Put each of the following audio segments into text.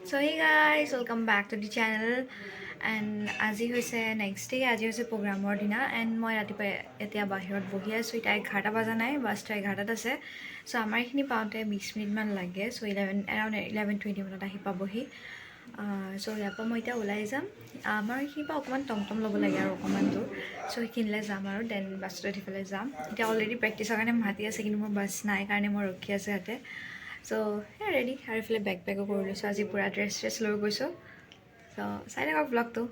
So hey guys, welcome back to the channel and আজি হৈছে next day আজি হৈছে প্ৰগ্ৰামৰ দিনা and মই ৰাতিপুৱা এতিয়া বাহিৰত বহি আছোঁ এটা 11টা বজা নাই বাছটো 11টাত আছে সো আমাৰ এইখিনি পাওঁতে 20 মিনিট মান লাগে সো 11:20 মানত আহি পাবহি সো ইয়াৰ পৰা মই এতিয়া ওলাই যাম আমাৰ এইখিনি পৰা অকণমান টমটম ল'ব লাগে আৰু অকণমান দূৰ সো সেইখিনিলৈ যাম আৰু দেন বাছটো উঠিবলৈ যাম এতিয়া অলৰেডি প্ৰেক্টিছৰ কাৰণে মাতি আছে কিন্তু মোৰ বাছ নাই কাৰণে মই ৰখি আছোঁ ইয়াতে So, yeah, ready. I feel backpack ko kori so aji pura dress lo goiso. So, side ka vlog to.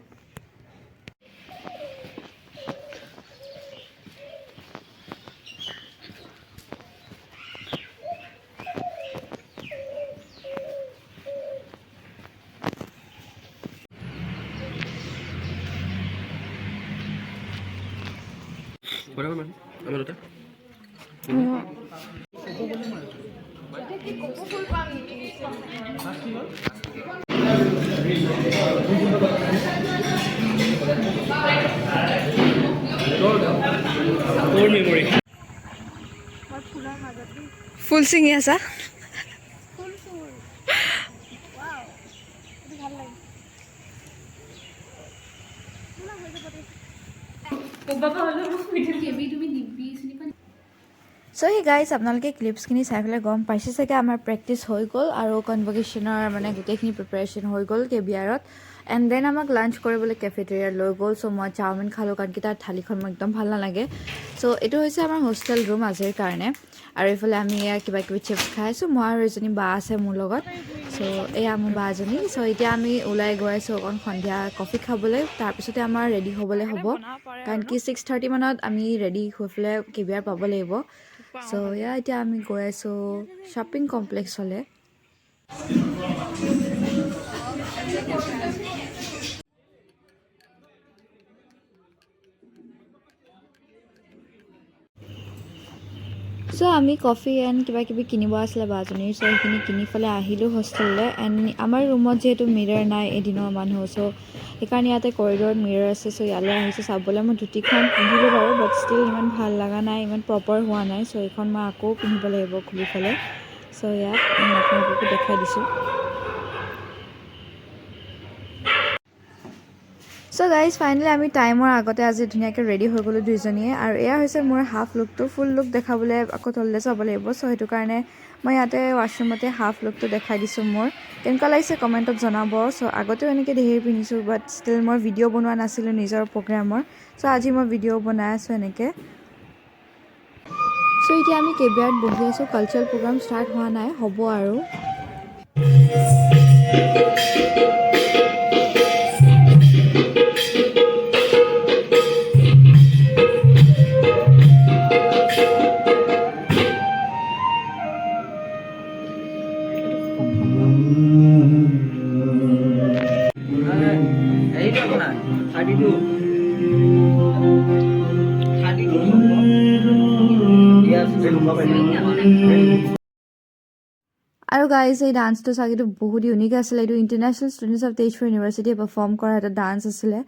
Berapa man? Apa itu? Full singing asa? Full. Wow. Itu ভাল লাগে। না হইছে পড়ে। ও বাবা হলো ভিডিও কেবি তুমি দিবি শুনি পানি So hey guys, আপোনালোকে ক্লিপছখিনি চাই পেলাই গম পাইছে চাগে আমাৰ প্ৰেক্টিছ হৈ গ'ল আৰু কনভকেশ্যনৰ মানে গোটেইখিনি প্ৰিপাৰেশ্যন হৈ গ'ল কেবিআৰত এণ্ড দেন আমাক লাঞ্চ কৰিবলৈ কেফেটেৰিয়াত লৈ গ'ল চ' মই চাওমিন খালোঁ কাৰণ কি তাৰ থালিখন মোৰ একদম ভাল নালাগে চ' এইটো হৈছে আমাৰ হোষ্টেল ৰুম আজিৰ কাৰণে আৰু এইফালে আমি এয়া কিবা কিবি চিপছ খাই আছোঁ মই আৰু এজনী বা আছে মোৰ লগত চ' এয়া মোৰ বাজনী চ' এতিয়া আমি ওলাই গৈ আছোঁ অকণ সন্ধিয়া কফি খাবলৈ তাৰপিছতে আমাৰ ৰেডি হ'বলৈ হ'ব কাৰণ কি 6:30 মানত আমি ৰেডি হৈ পেলাই কেবিআৰ পাব লাগিব So yeah, এতিয়া আমি গৈ আছো শপিং কমপ্লেক্সলৈ So আমি কফি এণ্ড কিবা কিবি কিনিব আছিলে বাজনীৰ চ' সেইখিনি কিনি পেলাই আহিলোঁ হোষ্টেললৈ এণ্ড আমাৰ ৰুমত যিহেতু মিৰৰ নাই এদিনৰ মানুহ চ' সেইকাৰণে ইয়াতে কৰিডৰত মিৰৰ আছে চ' ইয়ালৈ আহিছোঁ চাবলৈ মই ধুতিখন পিন্ধিলোঁ বাৰু বাট ষ্টিল ইমান ভাল লগা নাই ইমান প্ৰপাৰ হোৱা নাই চ' এইখন মই আকৌ পিন্ধিব লাগিব খুলি পেলাই চ' ইয়াত মই আপোনালোককো দেখাই দিছোঁ So guys, finally আমি টাইমৰ আগতে আজি ধুনীয়াকৈ ৰেডি হৈ গ'লোঁ দুইজনীয়ে আৰু এয়া হৈছে মোৰ হাফ লুকটো ফুল লুক দেখাবলৈ আকৌ তললৈ চাব লাগিব চ' সেইটো কাৰণে মই ইয়াতে ৱাশ্বৰুমতে হাফ লুকটো দেখাই দিছোঁ মোৰ কেনেকুৱা লাগিছে কমেণ্টত জনাব চ' আগতেও এনেকৈ ধেৰ পিন্ধিছোঁ বাট ষ্টিল মই ভিডিঅ' বনোৱা নাছিলোঁ নিজৰ প্ৰগ্ৰামৰ চ' আজি মই ভিডিঅ' বনাই আছোঁ এনেকৈ চ' এতিয়া আমি কেবিআৰত বহি আছোঁ কালচাৰেল প্ৰগ্ৰাম ষ্টাৰ্ট হোৱা নাই হ'ব আৰু আৰু গাইজ এই ডান্সটো চাগেতো বহুত ইউনিক আছিলে এইটো ইণ্টাৰনেশ্যনেল ষ্টুডেণ্টছ অফ তেজপুৰ ইউনিভাৰ্চিটিয়ে পাৰফৰ্ম কৰা এটা ডান্স আছিলে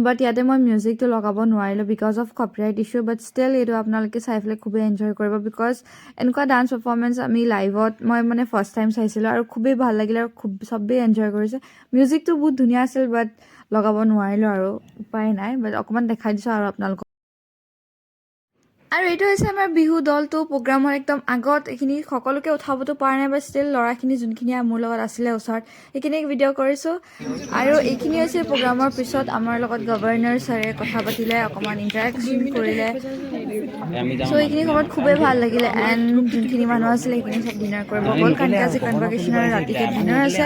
বাট ইয়াতে মই মিউজিকটো লগাব নোৱাৰিলোঁ because of copyright issue but still এইটো আপোনালোকে চাই পেলাই খুবেই এনজয় কৰিব বিকজ এনেকুৱা ডান্স পাৰফৰ্মেঞ্চ আমি লাইভত মই মানে ফাৰ্ষ্ট টাইম চাইছিলোঁ আৰু খুবেই ভাল লাগিলে আৰু খুব চবেই এনজয় কৰিছে মিউজিকটো বহুত ধুনীয়া আছিল বাট লগাব নোৱাৰিলোঁ আৰু উপায় নাই বাট অকণমান দেখাই দিছোঁ আৰু আপোনালোকক আৰু এইটো হৈছে আমাৰ বিহু দলটো প্ৰগ্ৰামৰ একদম আগত এইখিনি সকলোকে উঠাবতো পৰা নাই বা ষ্টিল ল'ৰাখিনি যোনখিনি মোৰ লগত আছিলে ওচৰত সেইখিনি ভিডিঅ' কৰিছোঁ আৰু এইখিনি হৈছে প্ৰগ্ৰামৰ পিছত আমাৰ লগত গভৰ্ণৰ ছাৰে কথা পাতিলে অকণমান ইণ্টাৰেকশ্যন কৰিলে চ' এইখিনি সময়ত খুবেই ভাল লাগিলে এণ্ড যোনখিনি মানুহ আছিলে সেইখিনি চব ডিনাৰ কৰিব গ'ল কাৰণ কি আজি কনভকেশ্যনৰ ৰাতিকে ডিনাৰ আছে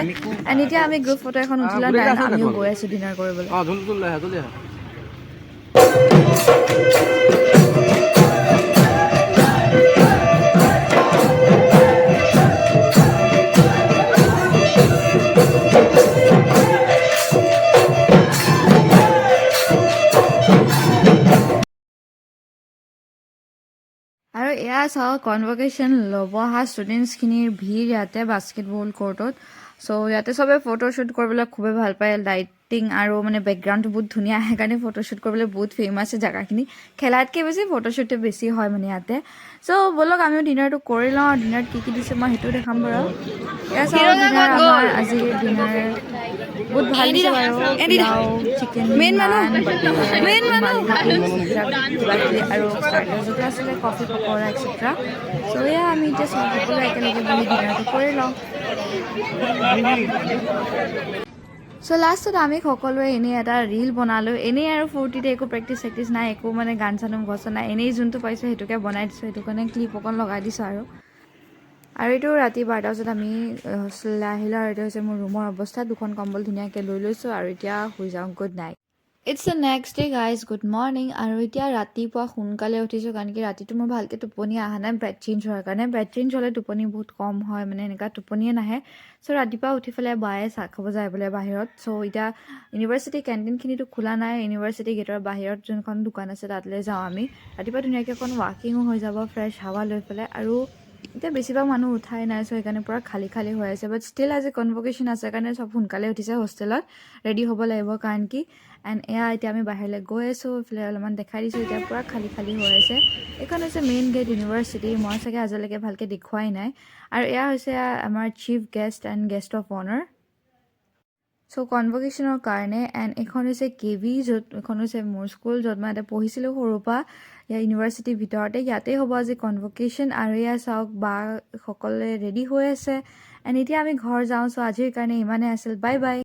এণ্ড এতিয়া আমি গ্ৰুপ ফটো এখন উঠিলোঁ দেন আমিও গৈ আছোঁ ডিনাৰ কৰিবলৈ আৰু এয়া চাওক কনভকেশ্যন ল'ব অহা ষ্টুডেণ্টছখিনিৰ ভিৰ ইয়াতে বাস্কেটবল কৰ্টত চ' ইয়াতে চবে ফটোশ্বুট কৰিবলৈ খুবেই ভাল পায় লাইটিং আৰু মানে বেকগ্ৰাউণ্ডটো বহুত ধুনীয়া সেইকাৰণে ফটোশ্বুট কৰিবলৈ বহুত ফেমাছ জেগাখিনি খেলাতকৈ বেছি ফটোশ্বুটে বেছি হয় মানে ইয়াতে চ' ব'লক আমিও ডিনাৰটো কৰি লওঁ আৰু ডিনাৰত কি কি দিছে মই সেইটোও দেখাম বাৰু এয়া চাওক ডিনাৰ আমাৰ আজিৰ ডিনাৰ বহুত ভাল দিছে বাৰু পোলাও চিকেন নান আৰু ষ্টাৰ্টাৰ্ছতো আছিলে কফি পকৰা এক্সেট্ৰা চ' এয়া আমি এতিয়া সকলোৱে একেলগে বহি ডিনাৰটো কৰি লওঁ চ' লাষ্টত আমি সকলোৱে এনেই এটা ৰীল বনালোঁ এনেই আৰু ফূৰ্তিতে একো প্ৰেক্টিচ নাই একো মানে গান চানো গছ নাই এনেই যোনটো পাইছোঁ সেইটোকে বনাই দিছোঁ সেইটো কাৰণে ক্লিপ অকণ লগাই দিছোঁ আৰু এইটো ৰাতি 12টা বজাত আমি হোষ্টেললৈ আহিলোঁ আৰু এইটো হৈছে মোৰ ৰুমৰ অৱস্থা 2খন কম্বল ধুনীয়াকৈ লৈ লৈছোঁ আৰু এতিয়া শুই যাওঁ good night it's the next day guys good morning আৰু এতিয়া ৰাতিপুৱা সোনকালে উঠিছোঁ কাৰণ কি ৰাতিটো মোৰ ভালকৈ টোপনি অহা নাই বেড চেঞ্জ হোৱাৰ কাৰণে বেড চেঞ্জ হ'লে টোপনি বহুত কম হয় মানে এনেকুৱা টোপনিয়ে নাহে চ' ৰাতিপুৱা উঠি পেলাই বায়ে চাহ খাব যায় বোলে বাহিৰত চ' এতিয়া ইউনিভাৰ্চিটি কেণ্টিনখিনিতো খোলা নাই ইউনিভাৰ্চিটি গেটৰ বাহিৰত যোনখন দোকান আছে তালৈ যাওঁ আমি ৰাতিপুৱা ধুনীয়াকৈ অকণ ৱাকিঙো হৈ যাব ফ্ৰেছ হাৱা লৈ পেলাই আৰু এতিয়া বেছিভাগ মানুহ উঠাই নাই চ' সেইকাৰণে পূৰা খালী হৈ আছে বাট ষ্টিল আজি কনভকেশ্যন আছে কাৰণে চব সোনকালে উঠিছে হোষ্টেলত ৰেডি হ'ব লাগিব কাৰণ কি এণ্ড এয়া এতিয়া আমি বাহিৰলৈ গৈ আছোঁ এইফালে অলপমান দেখাই দিছোঁ এতিয়া পূৰা খালী হৈ আছে এইখন হৈছে মেইন গেট ইউনিভাৰ্চিটি মই চাগে আজিলৈকে ভালকৈ দেখুৱাই নাই আৰু এয়া হৈছে আমাৰ chief guest and guest of অনাৰ চ' কনভকেশ্যনৰ কাৰণে এণ্ড এইখন হৈছে KV য'ত এইখন হৈছে মোৰ স্কুল য'ত মই ইয়াতে পঢ়িছিলোঁ সৰুৰ পৰা ইয়াৰ ইউনিভাৰ্চিটিৰ ভিতৰতে ইয়াতে হ'ব আজি কনভকেশ্যন আৰু এয়া চাওক বা সকলোৱে ৰেডি হৈ আছে এণ্ড এতিয়া আমি ঘৰ যাওঁ চ' আজিৰ কাৰণে ইমানেই আছিল বাই বাই